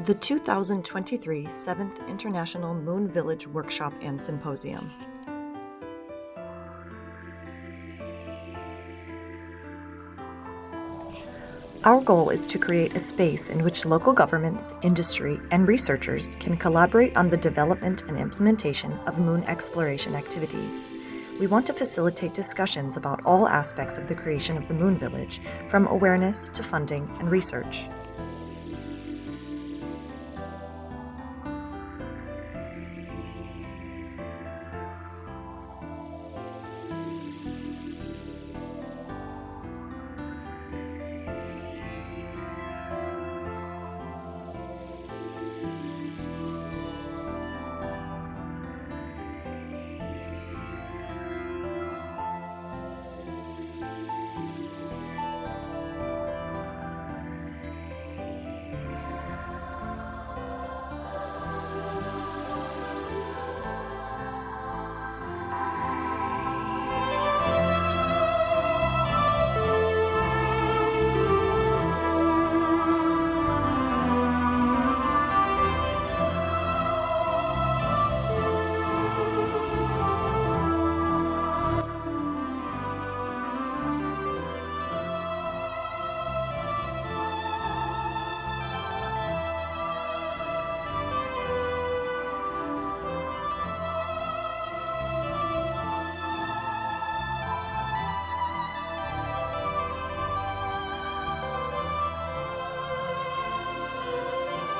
The 2023 7th International Moon Village Workshop and Symposium. Our goal is to create a space in which local governments, industry, and researchers can collaborate on the development and implementation of moon exploration activities. We want to facilitate discussions about all aspects of the creation of the Moon Village, from awareness to funding and research.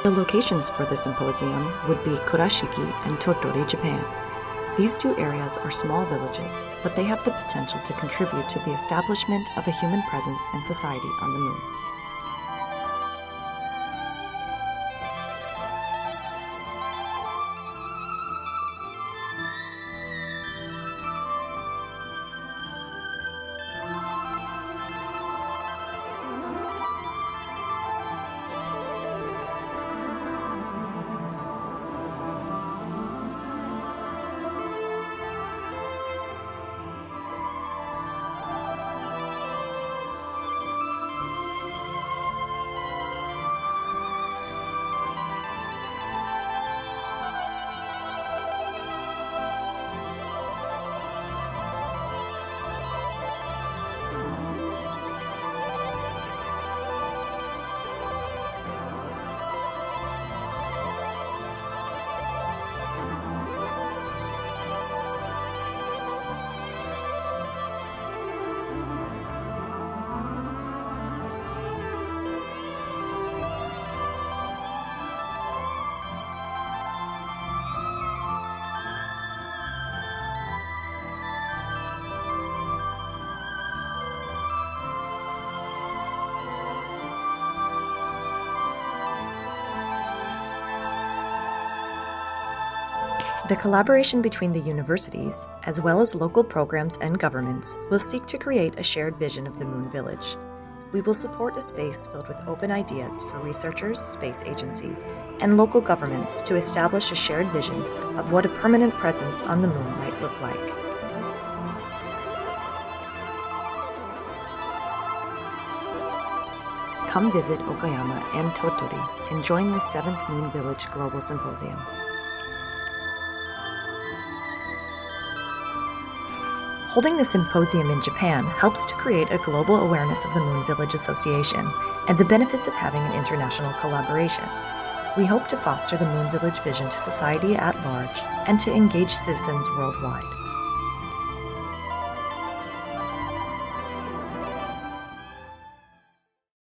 The locations for the symposium would be Kurashiki and Tottori, Japan. These two areas are small villages, but they have the potential to contribute to the establishment of a human presence and society on the moon. The collaboration between the universities, as well as local programs and governments, will seek to create a shared vision of the Moon Village. We will support a space filled with open ideas for researchers, space agencies, and local governments to establish a shared vision of what a permanent presence on the moon might look like. Come visit Okayama and Tottori and join the 7th Moon Village Global Symposium. Holding the symposium in Japan helps to create a global awareness of the Moon Village Association and the benefits of having an international collaboration. We hope to foster the Moon Village vision to society at large and to engage citizens worldwide.